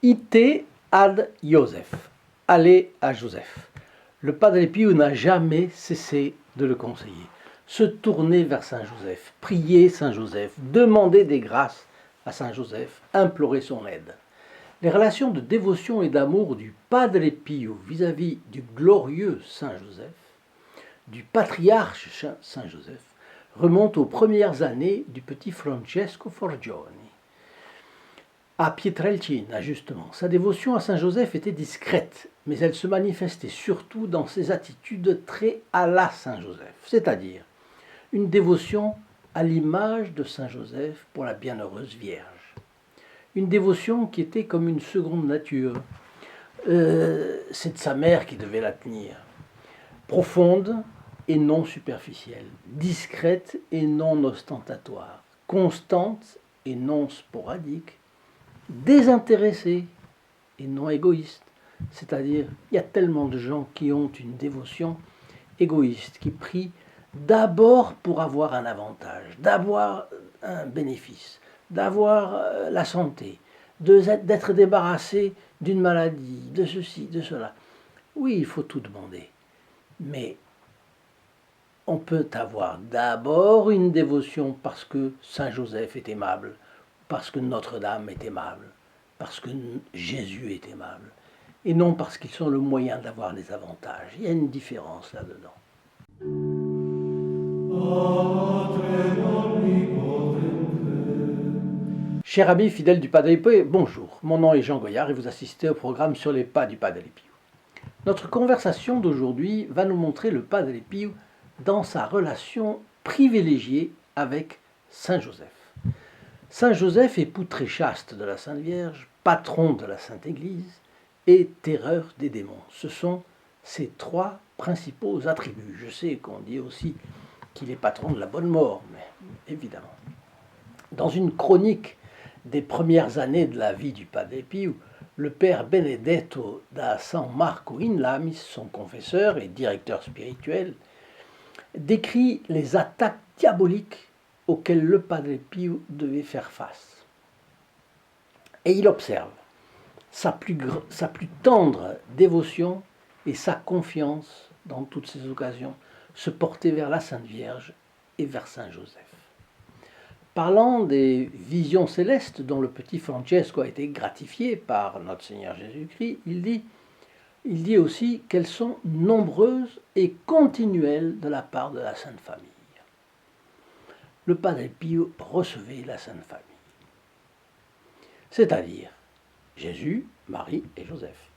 Ite ad Joseph, allez à Joseph. Le Padre Pio n'a jamais cessé de le conseiller. Se tourner vers Saint Joseph, prier Saint Joseph, demander des grâces à Saint Joseph, implorer son aide. Les relations de dévotion et d'amour du Padre Pio vis-à-vis du glorieux Saint Joseph, du patriarche Saint Joseph, remontent aux premières années du petit Francesco Forgione. À Pietrelcina, justement, sa dévotion à Saint Joseph était discrète, mais elle se manifestait surtout dans ses attitudes très à la Saint Joseph, c'est-à-dire une dévotion à l'image de Saint Joseph pour la bienheureuse Vierge. Une dévotion qui était comme une seconde nature. C'est de sa mère qui devait la tenir. Profonde et non superficielle, discrète et non ostentatoire, constante et non sporadique, désintéressé et non égoïste. C'est-à-dire, il y a tellement de gens qui ont une dévotion égoïste, qui prient d'abord pour avoir un avantage, d'avoir un bénéfice, d'avoir la santé, d'être débarrassé d'une maladie, de ceci, de cela. Oui, il faut tout demander. Mais on peut avoir d'abord une dévotion parce que Saint Joseph est aimable, parce que Notre-Dame est aimable, parce que Jésus est aimable, et non parce qu'ils sont le moyen d'avoir des avantages. Il y a une différence là-dedans. Chers amis fidèles du Padre Pio, bonjour. Mon nom est Jean Goyard et vous assistez au programme sur les pas du Padre Pio. Notre conversation d'aujourd'hui va nous montrer le Padre Pio dans sa relation privilégiée avec Saint Joseph. Saint Joseph, époux très chaste de la Sainte Vierge, patron de la Sainte Église et terreur des démons. Ce sont ses trois principaux attributs. Je sais qu'on dit aussi qu'il est patron de la bonne mort, mais évidemment. Dans une chronique des premières années de la vie du Padre Pio, le père Benedetto da San Marco in Lamis, son confesseur et directeur spirituel, décrit les attaques diaboliques auxquelles le Padre Pio devait faire face. Et il observe sa plus tendre dévotion et sa confiance dans toutes ces occasions se porter vers la Sainte Vierge et vers Saint Joseph. Parlant des visions célestes dont le petit Francesco a été gratifié par notre Seigneur Jésus-Christ, il dit aussi qu'elles sont nombreuses et continuelles de la part de la Sainte Famille. Le Padre Pio recevait la Sainte Famille, c'est-à-dire Jésus, Marie et Joseph.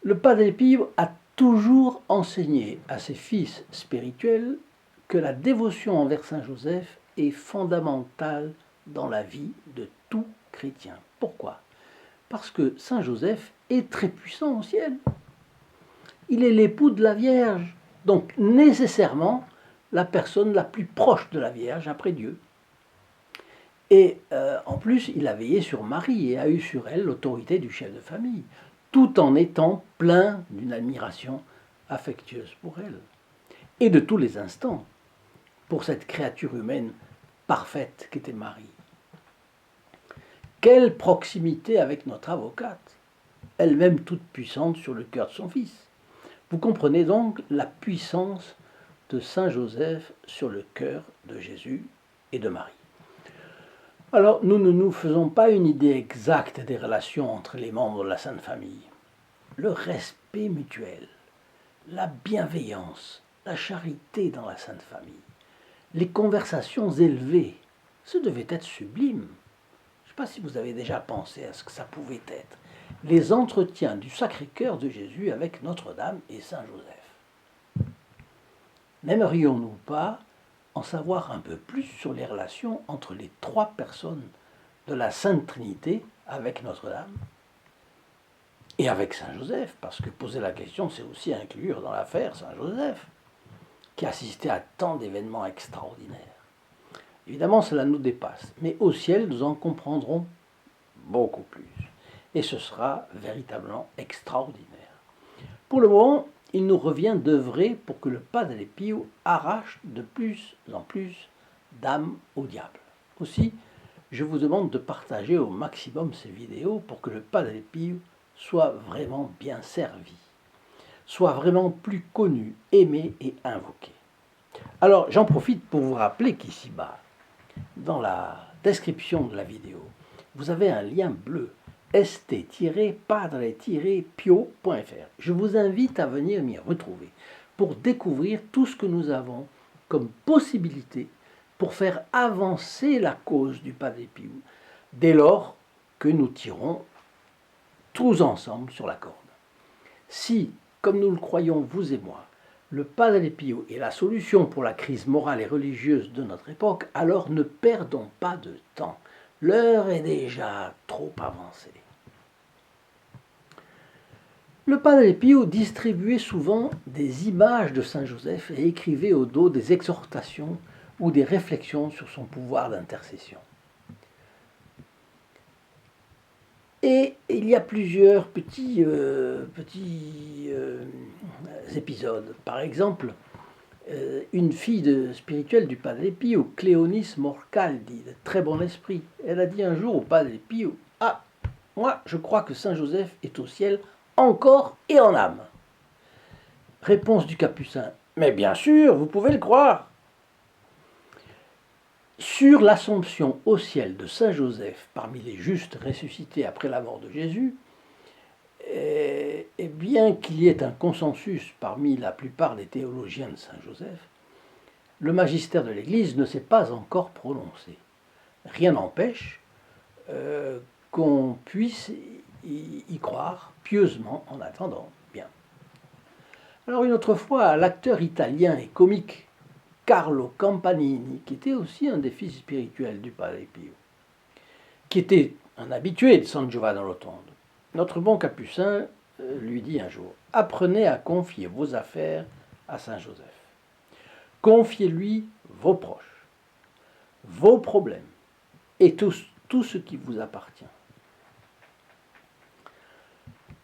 Le Padre Pio a toujours enseigné à ses fils spirituels que la dévotion envers Saint Joseph est fondamentale dans la vie de tout chrétien. Pourquoi ? Parce que Saint Joseph est très puissant au ciel. Il est l'époux de la Vierge, donc nécessairement la personne la plus proche de la Vierge après Dieu. Et en plus, il a veillé sur Marie et a eu sur elle l'autorité du chef de famille, tout en étant plein d'une admiration affectueuse pour elle. Et de tous les instants, pour cette créature humaine parfaite qu'était Marie. Quelle proximité avec notre avocate, elle-même toute puissante sur le cœur de son fils. Vous comprenez donc la puissance de Saint Joseph sur le cœur de Jésus et de Marie. Alors, nous ne nous faisons pas une idée exacte des relations entre les membres de la Sainte Famille. Le respect mutuel, la bienveillance, la charité dans la Sainte Famille, les conversations élevées, ce devait être sublime. Je ne sais pas si vous avez déjà pensé à ce que ça pouvait être. Les entretiens du Sacré-Cœur de Jésus avec Notre-Dame et Saint Joseph. N'aimerions-nous pas en savoir un peu plus sur les relations entre les trois personnes de la Sainte Trinité avec Notre-Dame et avec Saint Joseph, parce que poser la question, c'est aussi inclure dans l'affaire Saint Joseph, qui assistait à tant d'événements extraordinaires. Évidemment, cela nous dépasse, mais au ciel, nous en comprendrons beaucoup plus. Et ce sera véritablement extraordinaire. Pour le moment, il nous revient d'œuvrer pour que le Padre Pio arrache de plus en plus d'âmes au diable. Aussi, je vous demande de partager au maximum ces vidéos pour que le Padre Pio soit vraiment bien servi, soit vraiment plus connu, aimé et invoqué. Alors j'en profite pour vous rappeler qu'ici-bas, dans la description de la vidéo, vous avez un lien bleu st-padre-pio.fr. Je vous invite à venir m'y retrouver pour découvrir tout ce que nous avons comme possibilité pour faire avancer la cause du Padre Pio, dès lors que nous tirons tous ensemble sur la corde. Si, comme nous le croyons vous et moi, le Padre Pio est la solution pour la crise morale et religieuse de notre époque, alors ne perdons pas de temps. L'heure est déjà trop avancée. Le Padre Pio distribuait souvent des images de Saint Joseph et écrivait au dos des exhortations ou des réflexions sur son pouvoir d'intercession. Et il y a plusieurs petits épisodes. Par exemple, une fille spirituelle du Padre Pio, Cléonis Morcaldi, de très bon esprit, elle a dit un jour au Padre Pio, « Ah, moi je crois que Saint Joseph est au ciel en corps et en âme. » Réponse du Capucin, « Mais bien sûr, vous pouvez le croire. » Sur l'assomption au ciel de Saint Joseph parmi les justes ressuscités après la mort de Jésus, et bien qu'il y ait un consensus parmi la plupart des théologiens de Saint Joseph, le magistère de l'Église ne s'est pas encore prononcé. Rien n'empêche qu'on puisse y croire pieusement en attendant. Bien. Alors une autre fois, l'acteur italien et comique Carlo Campanini, qui était aussi un des fils spirituels du Padre Pio, qui était un habitué de San Giovanni Rotondo, notre bon Capucin lui dit un jour, « Apprenez à confier vos affaires à Saint Joseph. Confiez-lui vos proches, vos problèmes et tout ce qui vous appartient. »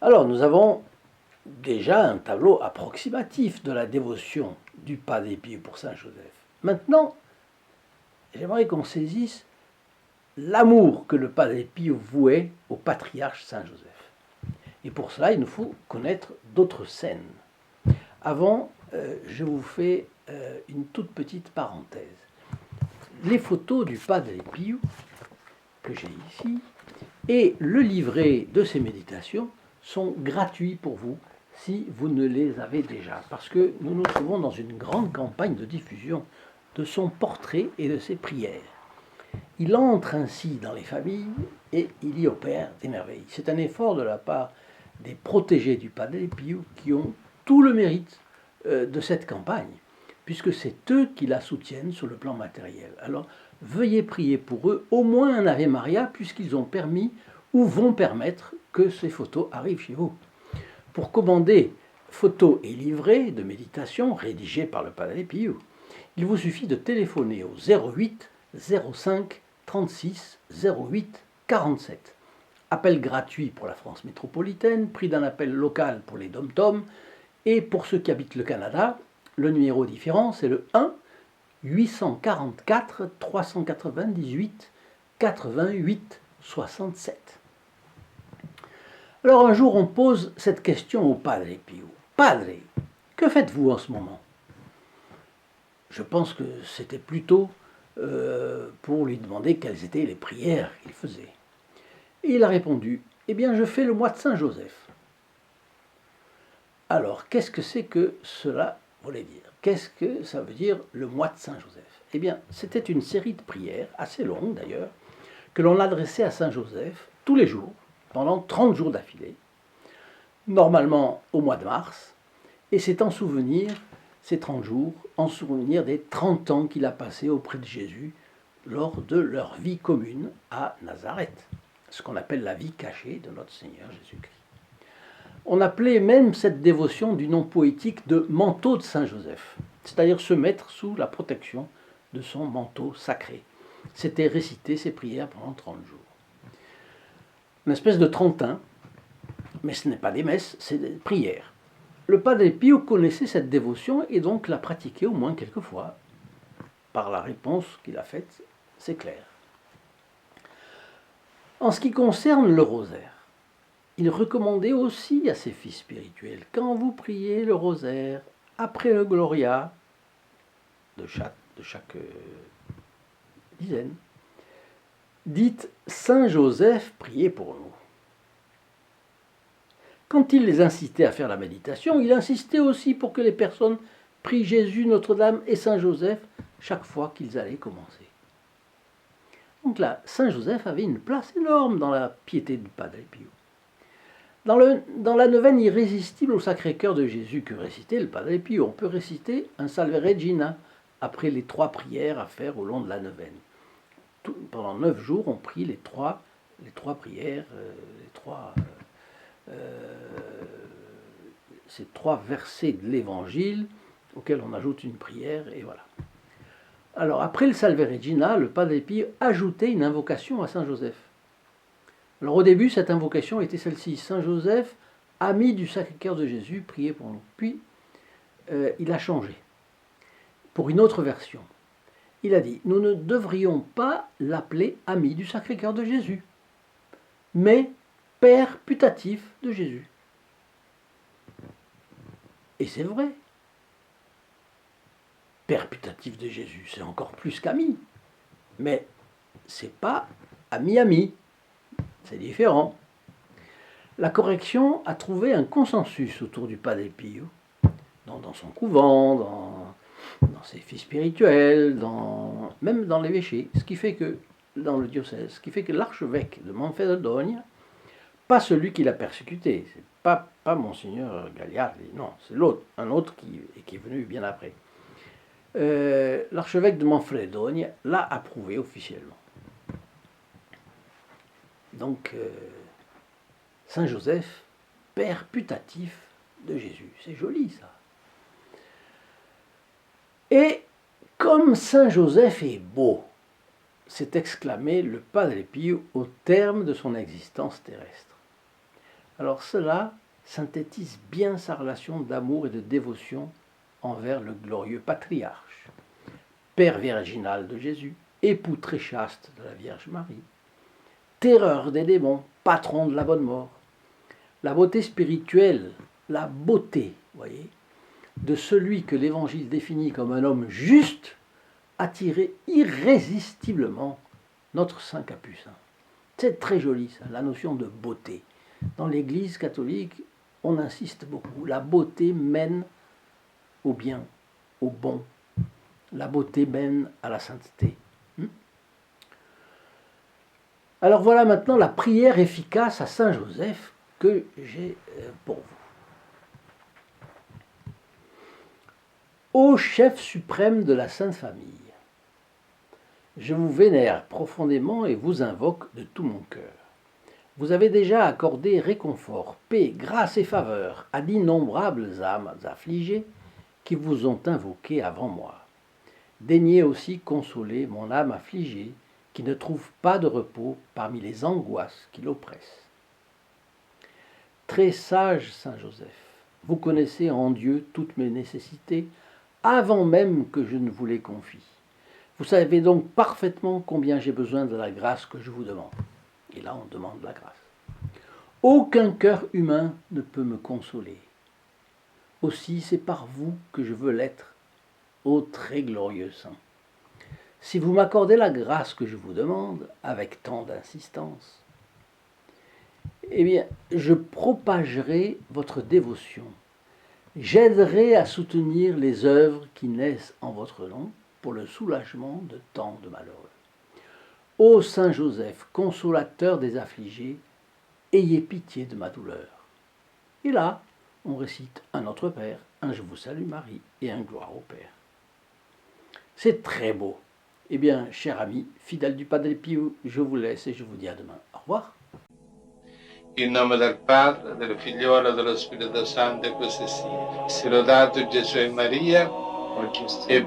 Alors nous avons déjà un tableau approximatif de la dévotion du Padre Pio pour Saint Joseph. Maintenant, j'aimerais qu'on saisisse l'amour que le Padre Pio vouait au patriarche Saint Joseph. Et pour cela, il nous faut connaître d'autres scènes. Avant, je vous fais une toute petite parenthèse. Les photos du Padre Pio, que j'ai ici, et le livret de ses méditations sont gratuits pour vous si vous ne les avez déjà, parce que nous nous trouvons dans une grande campagne de diffusion de son portrait et de ses prières. Il entre ainsi dans les familles et il y opère des merveilles. C'est un effort de la part des protégés du Padre Pio qui ont tout le mérite de cette campagne, puisque c'est eux qui la soutiennent sur le plan matériel. Alors, veuillez prier pour eux, au moins un Ave Maria, puisqu'ils ont permis ou vont permettre que ces photos arrivent chez vous. Pour commander photos et livrets de méditation rédigés par le Padre Pio, il vous suffit de téléphoner au 08 05 36 08 47. Appel gratuit pour la France métropolitaine, prix d'un appel local pour les dom-toms, et pour ceux qui habitent le Canada, le numéro différent, c'est le 1 844 398 88 67. Alors un jour, on pose cette question au Padre Pio. « Padre, que faites-vous en ce moment ?» Je pense que c'était plutôt pour lui demander quelles étaient les prières qu'il faisait. Et il a répondu, « Eh bien, je fais le mois de Saint-Joseph. » Alors, qu'est-ce que c'est que cela voulait dire? Qu'est-ce que ça veut dire le mois de Saint-Joseph? Eh bien, c'était une série de prières, assez longue d'ailleurs, que l'on adressait à Saint-Joseph tous les jours, pendant 30 jours d'affilée, normalement au mois de mars, et c'est en souvenir, ces 30 jours, en souvenir des 30 ans qu'il a passés auprès de Jésus lors de leur vie commune à Nazareth, ce qu'on appelle la vie cachée de notre Seigneur Jésus-Christ. On appelait même cette dévotion du nom poétique de manteau de Saint-Joseph, c'est-à-dire se mettre sous la protection de son manteau sacré. C'était réciter ses prières pendant 30 jours. Une espèce de trentin, mais ce n'est pas des messes, c'est des prières. Le Padre Pio connaissait cette dévotion et donc l'a pratiquée au moins quelques fois. Par la réponse qu'il a faite, c'est clair. En ce qui concerne le rosaire, il recommandait aussi à ses fils spirituels, quand vous priez le rosaire, après le Gloria de chaque dizaine, dites Saint Joseph, priez pour nous. Quand il les incitait à faire la méditation, il insistait aussi pour que les personnes prient Jésus, Notre-Dame et Saint Joseph chaque fois qu'ils allaient commencer. Donc là, Saint Joseph avait une place énorme dans la piété du Padre Pio. Dans la neuvaine irrésistible au Sacré-Cœur de Jésus que récitait le Padre Pio, on peut réciter un Salve Regina après les 3 prières à faire au long de la neuvaine. Pendant 9 jours, on prie les trois prières, ces 3 versets de l'Évangile auxquels on ajoute une prière, et voilà. Alors, après le Salve Regina, le Padre Pio ajoutait une invocation à Saint Joseph. Alors, au début, cette invocation était celle-ci. Saint Joseph, ami du Sacré-Cœur de Jésus, priez pour nous. Puis, il a changé pour une autre version. Il a dit, nous ne devrions pas l'appeler ami du Sacré-Cœur de Jésus, mais père putatif de Jésus. Et c'est vrai. Père putatif de Jésus, c'est encore plus qu'ami. Mais c'est pas ami-ami. C'est différent. La correction a trouvé un consensus autour du Padre Pio, dans son couvent, dans ses fils spirituels, même dans l'évêché, ce qui fait que, dans le diocèse, ce qui fait que l'archevêque de Manfredonia, pas celui qui l'a persécuté, c'est pas Monseigneur Gagliardi, non, c'est l'autre, un autre qui est venu bien après. L'archevêque de Manfredonia l'a approuvé officiellement. Donc, Saint Joseph, père putatif de Jésus, c'est joli ça. Et comme Saint Joseph est beau, s'est exclamé le Padre Pio au terme de son existence terrestre. Alors cela synthétise bien sa relation d'amour et de dévotion envers le glorieux patriarche, père virginal de Jésus, époux très chaste de la Vierge Marie, terreur des démons, patron de la bonne mort. La beauté spirituelle, la beauté, voyez, de celui que l'Évangile définit comme un homme juste, attirait irrésistiblement notre Saint Capucin. C'est très joli ça, la notion de beauté. Dans l'Église catholique, on insiste beaucoup. La beauté mène au bien, au bon. La beauté mène à la sainteté. Alors voilà maintenant la prière efficace à Saint Joseph que j'ai pour vous. Ô chef suprême de la Sainte Famille, je vous vénère profondément et vous invoque de tout mon cœur. Vous avez déjà accordé réconfort, paix, grâce et faveur à d'innombrables âmes affligées qui vous ont invoqué avant moi. Daignez aussi consoler mon âme affligée qui ne trouve pas de repos parmi les angoisses qui l'oppressent. Très sage Saint Joseph, vous connaissez en Dieu toutes mes nécessités avant même que je ne vous les confie. Vous savez donc parfaitement combien j'ai besoin de la grâce que je vous demande. Et là, on demande la grâce. Aucun cœur humain ne peut me consoler. Aussi, c'est par vous que je veux l'être, ô très glorieux Saint. Si vous m'accordez la grâce que je vous demande, avec tant d'insistance, eh bien, je propagerai votre dévotion. J'aiderai à soutenir les œuvres qui naissent en votre nom pour le soulagement de tant de malheureux. Ô Saint Joseph, consolateur des affligés, ayez pitié de ma douleur. Et là, on récite un Notre Père, un Je vous salue Marie et un Gloire au Père. C'est très beau. Eh bien, chers amis, fidèles du Padre Pio, je vous laisse et je vous dis à demain. Au revoir. In nome del Padre, del Figliolo e dello Spirito Santo, e così sia. Sia lodato Gesù e Maria, e